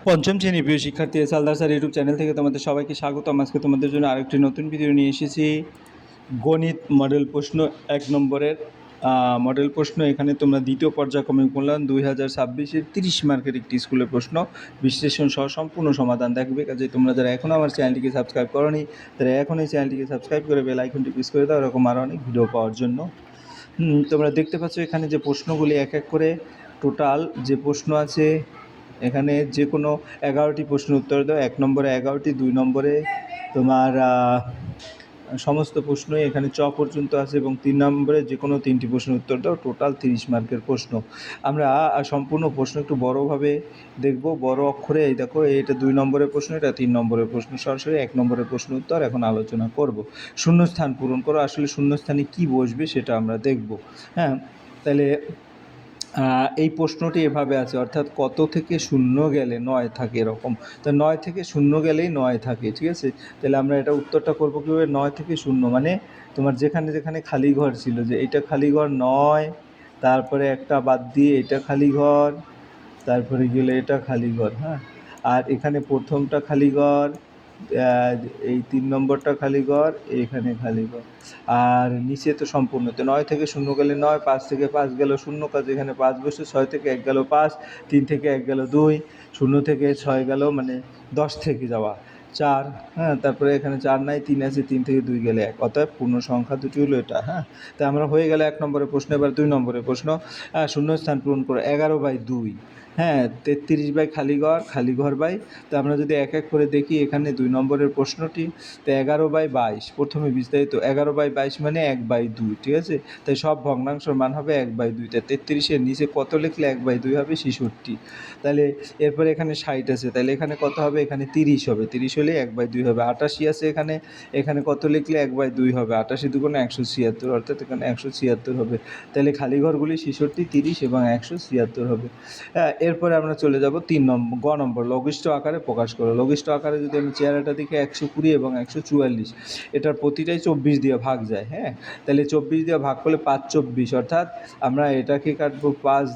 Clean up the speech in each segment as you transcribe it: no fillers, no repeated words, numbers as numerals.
পঞ্চম শ্রেণীর প্রিয় শিক্ষার্থী সালদার স্যার ইউটিউব চ্যানেল থেকে তোমাদের সবাইকে স্বাগতম। আজকে তোমাদের জন্য আরেকটি নতুন ভিডিও নিয়ে এসেছি। গণিত মডেল প্রশ্ন 1 নম্বরের মডেল প্রশ্ন। এখানে তোমরা দ্বিতীয় পর্যায়ক্রমিক মূল্যায়ন 2026-এর 30 মার্কের একটি স্কুলের প্রশ্ন বিশ্লেষণ সহ সম্পূর্ণ সমাধান দেখবে। কাজে তোমরা যারা এখনও আমার চ্যানেলটিকে সাবস্ক্রাইব করোনি তারা এখন এই চ্যানেলটিকে সাবস্ক্রাইব করে বেল আইকনটি প্রেস করে দাও এরকম আরও অনেক ভিডিও পাওয়ার জন্য। তোমরা দেখতে পাচ্ছ এখানে যে প্রশ্নগুলি এক এক করে টোটাল যে প্রশ্ন আছে, এখানে যে কোনো 11টি প্রশ্ন উত্তর দাও। 1 নম্বরে 11টি, 2 নম্বরে তোমার সমস্ত প্রশ্নই এখানে পর্যন্ত আছে এবং 3 নম্বরে যে কোনো 3টি প্রশ্ন উত্তর দাও। টোটাল 30 মার্কের প্রশ্ন। আমরা সম্পূর্ণ প্রশ্ন একটু বড়োভাবে দেখব, বড় অক্ষরে। এই দেখো, এটা 2 নম্বরের প্রশ্ন, এটা 3 নম্বরের প্রশ্ন। সরাসরি 1 নম্বরের প্রশ্ন উত্তর এখন আলোচনা করব। শূন্যস্থান পূরণ করো। আসলে শূন্যস্থানে কি বসবে সেটা আমরা দেখব। হ্যাঁ, তাহলে এই প্রশ্নটি এভাবে আছে, অর্থাৎ কত থেকে শূন্য গেলে 9 থাকে, এরকম। তো 9 থেকে শূন্য গেলেই 9 থাকে, ঠিক আছে। তাহলে আমরা এটা উত্তরটা করবো কীভাবে? 9 থেকে শূন্য মানে তোমার যেখানে যেখানে খালি ঘর ছিল, যে এটা খালি ঘর 9, তারপরে একটা বাদ দিয়ে এটা খালি ঘর, তারপরে গেলে এটা খালি ঘর। হ্যাঁ, আর এখানে প্রথমটা খালি ঘর, এই 3 নম্বরটা খালি ঘর, এখানে খালি ঘর, আর নিচে তো সম্পূর্ণ। তো 9 থেকে শূন্য গেলে 9, 5 থেকে 5 গেল শূন্য, কাজে এখানে 5 বসে, 6 থেকে 1 গেল 5, 3 থেকে 1 গেল 2, 0 থেকে 6 গেল মানে 10 থেকে যাওয়া 4। হ্যাঁ, তারপরে এখানে 4 নাই, 3 আছে, 3 থেকে 2 গেলে 1, অতএব পূর্ণ সংখ্যা দুটি হলো এটা। হ্যাঁ, তো আমরা হয়ে গেলে 1 নম্বরের প্রশ্ন। এবার 2 নম্বরের প্রশ্ন। শূন্যস্থান পূরণ করো 11/2। হ্যাঁ, 33 খালি ঘর বাই। তো আমরা যদি এক এক করে দেখি, এখানে 2 নম্বরের প্রশ্নটি, তো 11/22 প্রথমে বিস্তারিত। 11/22 মানে 1/2, ঠিক আছে। তাই সব ভগ্নাংশের মান হবে 1/2। তাই 33-এর নিচে কত লিখলে 1/2 হবে? 66। তাহলে এরপরে এখানে 60 আছে, তাহলে এখানে কত হবে? এখানে 30 হবে। 30 হলে 1/2 হবে। 88 আছে এখানে, এখানে কত লিখলে 1/2 হবে? 88 দুগুণে 176, অর্থাৎ এখানে 176 হবে। তাহলে খালি ঘরগুলি 66, 30 এবং 176 হবে। এরপরে আমরা চলে যাব 3 নম্বর, গ নম্বর, লঘিষ্ঠ আকারে প্রকাশ করো। লঘিষ্ঠ আকারে যদি আমি চেহারাটা দেখি, 120 এবং 144, এটার প্রতিটাই 24 দিয়ে ভাগ যায়। হ্যাঁ, তাহলে 24 দিয়ে ভাগ করলে 5 24, অর্থাৎ আমরা এটাকে কাটবো 5,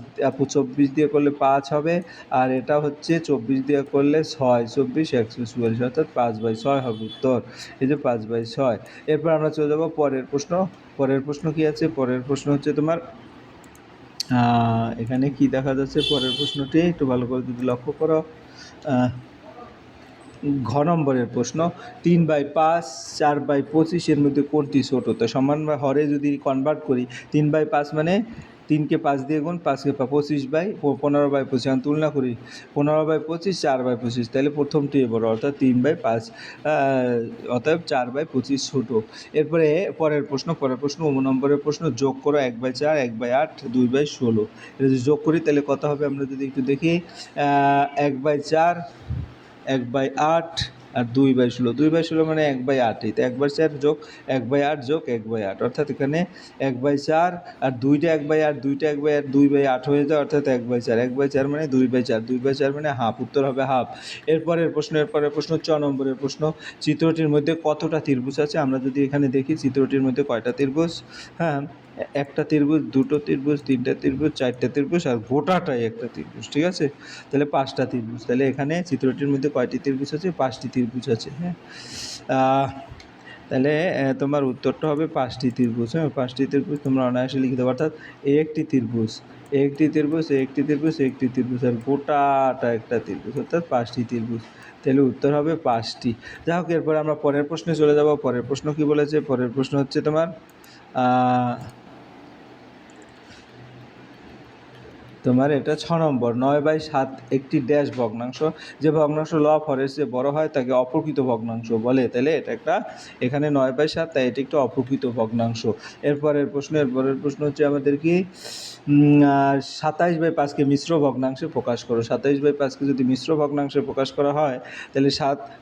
24 দিয়ে করলে 5 হবে, আর এটা হচ্ছে 24 দিয়ে করলে 6, 24, 144, অর্থাৎ 5/6 হবে উত্তর। এই যে 5/6। এরপর আমরা চলে যাব পরের প্রশ্ন। পরের প্রশ্ন কি আছে? পরের প্রশ্ন হচ্ছে তোমার, এখানে কি দেখা যাচ্ছে পরের প্রশ্নটি একটু ভালো করে যদি লক্ষ্য করো। ঘ নম্বরের প্রশ্ন, 3/5, 4/25 এর মধ্যে কোনটি ছোট? তো সমান বা হরে যদি কনভার্ট করি, 3/5 মানে 3কে 5 দিয়ে গুণ, 5কে 25/15/25, এখন তুলনা করি 15/25, 4/25, তাহলে প্রথমটি বড়, অর্থাৎ 3/5, অতএব 4/25 ছোট। এরপরে পরের প্রশ্ন। নম্বরের প্রশ্ন, যোগ করো 1/4, 1/8, 2/16। এটা যদি যোগ করি তাহলে কত হবে? আমরা যদি একটু দেখি, 1/4, 1/8 আর 2/16। 2/16 মানে 1/8, তো 1/4 যোগ 1/8 যোগ 1/8, অর্থাৎ এখানে 1/4 আর 2টা 1/8, 2টা 1/8, 2/8 হয়ে যায়, অর্থাৎ 1/4। 1/4 মানে 2/4, 2/4 মানে হাফ, উত্তর হবে হাফ। এরপরের প্রশ্ন 6 নম্বরের প্রশ্ন, চিত্রটির মধ্যে কতটা ত্রিভুজ আছে? আমরা যদি এখানে দেখি চিত্রটির মধ্যে কয়টা ত্রিভুজ? হ্যাঁ, একটা ত্রিভুজ, দুটো ত্রিভুজ, তিনটা ত্রিভুজ, চারটা ত্রিভুজ, আর গোটাটাই একটা ত্রিভুজ, ঠিক আছে। তাহলে 5টা ত্রিভুজ। তাহলে এখানে চিত্রটির মধ্যে কয়টি ত্রিভুজ আছে? 5টি ত্রিভুজ আছে। হ্যাঁ, তাহলে তোমার উত্তরটা হবে 5টি ত্রিভুজ। হ্যাঁ, 5টি ত্রিভুজ তোমরা অনায়াসে লিখে দেবো, অর্থাৎ একটি ত্রিভুজ, একটি ত্রিভুজ, একটি ত্রিভুজ, একটি ত্রিভুজ, আর গোটাটা একটা ত্রিভুজ, অর্থাৎ 5টি ত্রিভুজ। তাহলে উত্তর হবে 5টি। যাই হোক, এরপরে আমরা পরের প্রশ্নে চলে যাব। পরের প্রশ্ন কি বলেছে? পরের প্রশ্ন হচ্ছে তোমার, এটা 6 নম্বর, 9/7 একটি ড্যাশ ভগ্নাংশ। যে ভগ্নাংশ লব হরের চেয়ে বড় হয় তাকে অপ্রকৃত ভগ্নাংশ বলে। তাহলে এটা একটা, এখানে 9/7, তাই এটি একটা অপ্রকৃত ভগ্নাংশ। এরপরের প্রশ্ন হচ্ছে আমাদের কি, 27/5কে মিশ্র ভগ্নাংশে প্রকাশ করো। 27/5কে যদি মিশ্র ভগ্নাংশে প্রকাশ করা হয় তাহলে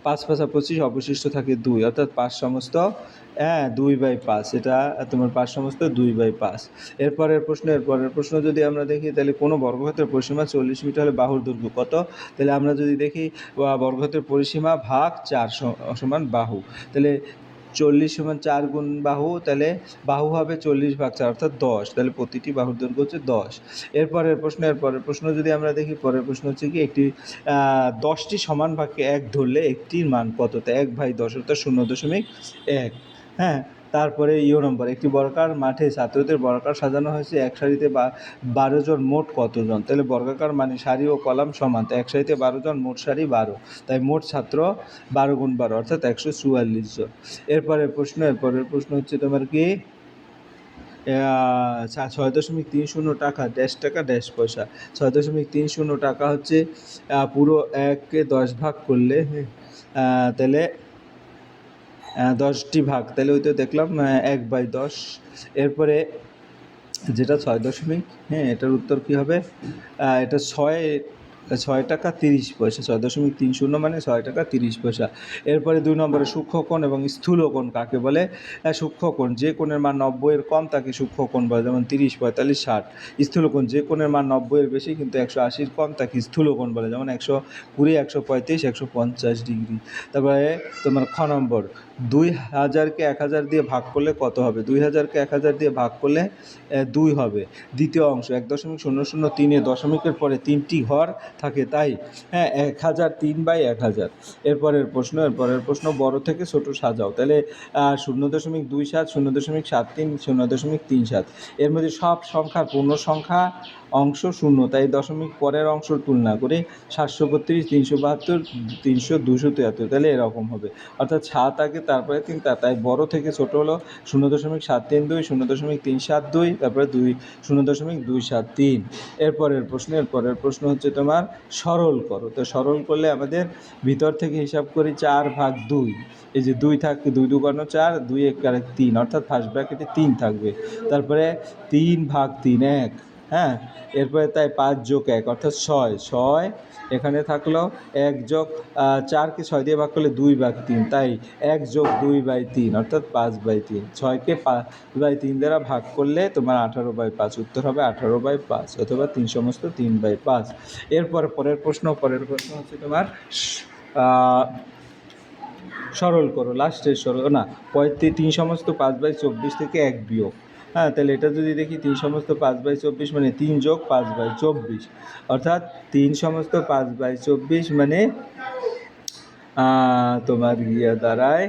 5 5 25, অবশিষ্ট থাকে 2, অর্থাৎ 5 সমস্ত 2/5, এটা তোমার 5 সমস্ত 2/5। এরপরের প্রশ্ন যদি আমরা দেখি, তাহলে কোনো বর্গক্ষেত্রের পরিসীমা 40 মিটার হলে বাহুর দৈর্ঘ্য কত? তাহলে আমরা যদি দেখি, বর্গক্ষেত্রের পরিসীমা ভাগ 4 সমান বাহু। তাহলে 40 সমান 4 গুণ বাহু, তাহলে বাহু হবে 40/4 অর্থাৎ 10, তাহলে প্রতিটি বাহুর দৈর্ঘ্য হচ্ছে 10। এরপরের প্রশ্ন যদি আমরা দেখি, পরের প্রশ্ন হচ্ছে কি, একটি 10টি সমান ভাগকে 1 ধরলে একটির মান কত? তো 1/10 অর্থাৎ 0.1। হ্যাঁ, তারপরে নম্বর, একটি বর্গাকার মাঠে ছাত্রদের বর্গাকার সাজানো হয়েছে, এক সারিতে 12 জন, মোট কতজন? তাহলে বর্গাকার মানে সারি ও কলাম সমান, তো এক সারিতে 12 জন, মোট সারি 12, তাই মোট ছাত্র 12 গুণ 12 অর্থাৎ 144 জন। এরপরের প্রশ্ন হচ্ছে তোমার কি, 6.30 টাকা ড্যাশ টাকা ড্যাশ পয়সা। 6.30 টাকা হচ্ছে পুরো 1কে 10 ভাগ করলে, তাহলে 10টি ভাগ, তাহলে ওই তো দেখলাম 1/10। এরপরে যেটা 6 দশমিক, এটার উত্তর কী হবে? এটা 6 টাকা 30 পয়সা। 6.30 মানে 6 টাকা 30 পয়সা। এরপরে 2 নম্বরে সূক্ষ্মকোণ এবং স্থূলকোণ কাকে বলে? সূক্ষ্মকোণ যে কোণের মান 90-এর কম তাকে সূক্ষ্মকোণ বলে, যেমন 30, 45, 60। স্থূলকোণ যে কোণের মান 90-এর বেশি কিন্তু 180-র কম তাকে স্থূলকোণ বলে, যেমন 120, 135, 150 ডিগ্রি। তারপরে তোমার খ নম্বর, 2000কে 1000 দিয়ে ভাগ করলে কত হবে? 2000কে 1000 দিয়ে ভাগ করলে 2 হবে। দ্বিতীয় অংশ, 1.003-এ দশমিকের পরে 3টি ঘর থাকে, তাই 1000 3/1000। এরপরের প্রশ্ন বড় থেকে ছোট সাজাও, তাহলে 0.27, 0.73, 0.37। এর মধ্যে সব সংখ্যার পূর্ণ সংখ্যা অংশ 0, তাই দশমিক পরের অংশ তুলনা করে 732, 372, 300, 273, তাহলে এরকম হবে। অর্থাৎ 7 আগে, তারপরে 3, তাই বড় থেকে ছোট হলো 0.732, 0.372, তারপরে 0.273। এরপরের প্রশ্ন হচ্ছে তোমার সরল করো। তো সরল করলে আমাদের ভিতর থেকে হিসাব করি 4/2, এই যে 2 থাকে, 2 2 4, 2 1 3, অর্থাৎ ফার্স্ট ব্র্যাকেটে 3 থাকবে। তারপরে 3/3 1, হ্যাঁ। এরপরে তাই 5 যোগ 1 অর্থাৎ 6 এখানে থাকলো। 1 যোগ 4কে 6 দিয়ে ভাগ করলে 2/3, তাই 1 যোগ 2/3 অর্থাৎ 5/3। 6কে 5/3 দ্বারা ভাগ করলে তোমার 18/5, উত্তর হবে 18/5 অথবা 3/5। পরের প্রশ্ন হচ্ছে তোমার সরল করো, লাস্টের সরল না, 3/5/24 থেকে 1 বিয়োগ। হ্যাঁ, তাহলে এটা যদি দেখি 3/5/24 মানে 3 যোগ 5/24, অর্থাৎ 3/5/24 মানে তোমার দাঁড়ায়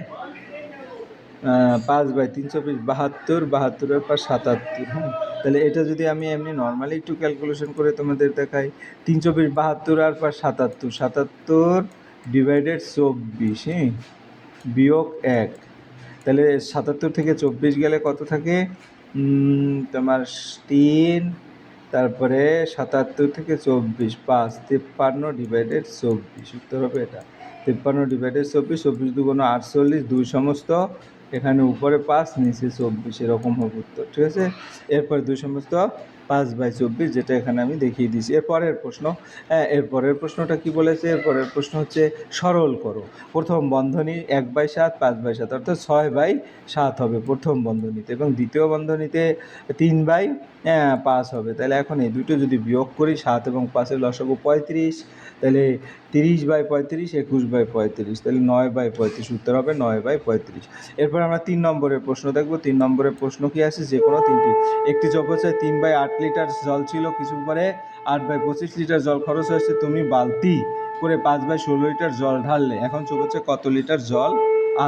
5/3 72, 72-এর পর 77। হ্যাঁ, তাহলে এটা যদি আমি এমনি নর্মালি একটু ক্যালকুলেশন করে তোমাদের দেখাই, 3/72 আর পর 77, 77 ডিভাইডেড 24, বিয়োগ 1, তাহলে 77 থেকে 24 গেলে কত থাকে? তোমার 3, তারপরে 77 থেকে 24, 5, 53 ডিভাইডেড 24, উত্তর হবে এটা 53 ডিভাইডেড 24, 24 2 48, 2 সমস্ত, এখানে উপরে 5 নিচে 24, এরকম হবে উত্তর, ঠিক আছে। এরপর 2 সমস্ত 5/24, যেটা এখানে আমি দেখিয়ে দিয়েছি। এরপরের প্রশ্নটা কি বলেছে? এরপরের প্রশ্ন হচ্ছে সরল করো। প্রথম বন্ধনী 1/7, 5/7 অর্থাৎ 6/7 হবে প্রথম বন্ধনীতে, এবং দ্বিতীয় বন্ধনীতে 3/5 হবে। তাহলে এখন এই দুটো যদি বিয়োগ করি, 7 এবং 5-এর লসাগু 35, তাহলে 30/35, 21/35, তাহলে 9/35, উত্তর হবে 9/35। এরপর আমরা 3 নম্বরের প্রশ্ন দেখব। 3 নম্বরের প্রশ্ন কি আছে? যে কোনো তিনটি, একটি চৌকোচায় 3/8 লিটার জল ছিল, কিছু পরে 8/25 লিটার জল খরচ হয়েছে, তুমি বালতি করে 5/16 লিটার জল ঢাললে, এখন চৌকোচায় কত লিটার জল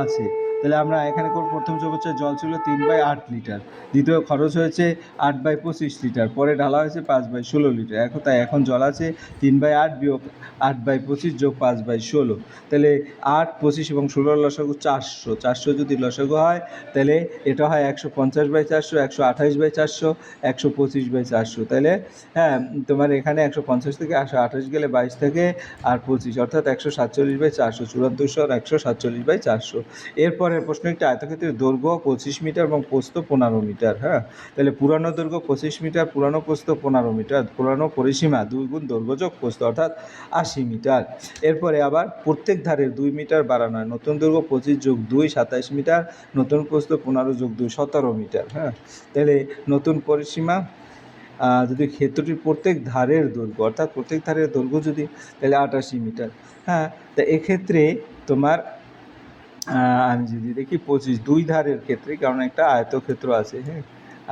আছে? তাহলে আমরা এখানে প্রথম চৌকোচায় জল ছিল 3/8 লিটার, দ্বিতীয় খরচ হয়েছে 8/25 লিটার, পরে ঢালা হয়েছে 5/16 লিটার। এখন জল আছে 3/8 বিয়োগ 8/25 যোগ 5/16, তাহলে 8, 25 এবং 16 লসাগু 400। 400 যদি লসাগু হয়, তাহলে এটা হয় 150/400, 128/400, 125/400। তাহলে হ্যাঁ, তোমার এখানে 150 থেকে 128 গেলে 22 থেকে আর 25, অর্থাৎ 147/400, চূড়ান্ত উত্তর 147/400। এরপরের প্রশ্ন, একটি আয়তক্ষেত্রের দৈর্ঘ্য 25 মিটার এবং প্রস্থ 15 মিটার। হ্যাঁ, তাহলে পুরানো দৈর্ঘ্য 25 মিটার, পুরানো প্রস্থ 15 মিটার, পুরানো পরিসীমা 2 গুণ দৈর্ঘ্য যোগ প্রস্থ অর্থাৎ 80 মিটার। এরপরে আবার প্রত্যেক ধারে 2 মিটার বাড়ানো হয়, নতুন দৈর্ঘ্য 25 যোগ 2 27 মিটার, নতুন প্রস্থ 15 যোগ 2 17 মিটার। হ্যাঁ, তাহলে নতুন পরিসীমা যদি ক্ষেত্রটির প্রত্যেক ধারের দৈর্ঘ্য, অর্থাৎ প্রত্যেক ধারের দৈর্ঘ্য যদি, তাহলে 88 মিটার। হ্যাঁ, তা এক্ষেত্রে তোমার আমি যদি দেখি 25 দুই ধারের ক্ষেত্রে, কারণ একটা আয়তক্ষেত্র আছে, হ্যাঁ,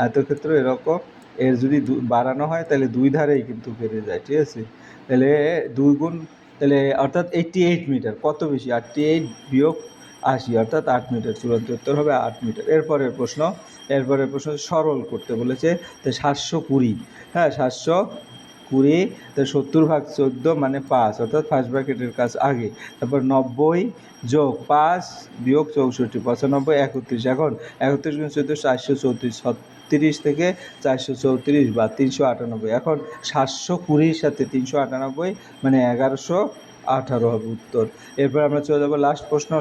আয়তক্ষেত্র এরকম, এর যদি বাড়ানো হয় তাহলে দুই ধারেই কিন্তু বেড়ে যায়, ঠিক আছে। তাহলে 2 গুণ, তাহলে অর্থাৎ 88 মিটার, কত বেশি 88 বিয়োগ 80 অর্থাৎ 8 মিটার, চূড়ান্ত উত্তর হবে 8 মিটার। এরপরের প্রশ্ন সরল করতে বলেছে, তো 720, হ্যাঁ 720, তো 70/14 মানে 5 অর্থাৎ ফার্স্ট ব্র্যাকেটের কাজ আগে। তারপর 90 যোগ 5 বিয়োগ 64, 95, 31। এখন 31 গুণ 14 434, 36 থেকে 434 বা 398। এখন 720-র সাথে 398 মানে 1118 হবে উত্তর। এরপর আমরা চলে যাবো লাস্ট প্রশ্ন,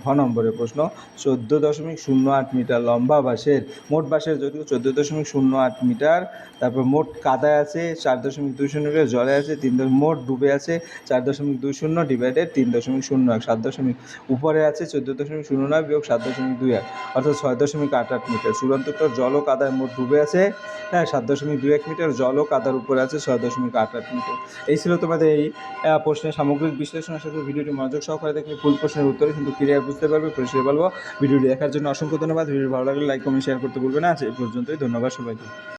ঘ নম্বরের প্রশ্ন। 14.08 মিটার লম্বা বাঁশের মোট বাঁশের দৈর্ঘ্য 14.08 মিটার। তারপর মোট কাদায় আছে 4.20 মিটার, জলে আছে মোট ডুবে আছে 4.20 ডিভাইডেড 3.01, 7 উপরে আছে 14.09 বিয়োগ 7.21 অর্থাৎ 6.88 মিটার। চূড়ান্ত উত্তর জল ও কাদায় মোট ডুবে আছে, হ্যাঁ 7.21 মিটার, জল ও কাদার উপরে আছে 6.88 মিটার। এই ছিল তোমাদের এই প্রশ্নের সামগ্রিক বিশ্লেষণের সাথে ভিডিওটি মনোযোগ সহকারে দেখলে ফুল প্রশ্নের উত্তরে কিন্তু ক্লিয়ার বুঝতে পারবে, পরিষ্কার বলবো। ভিডিওটি দেখার জন্য অসংখ্য ধন্যবাদ। ভিডিও ভালো লাগলে লাইক কমেন্ট শেয়ার করতে ভুলবে না। আজ এই পর্যন্তই, ধন্যবাদ সবাইকে।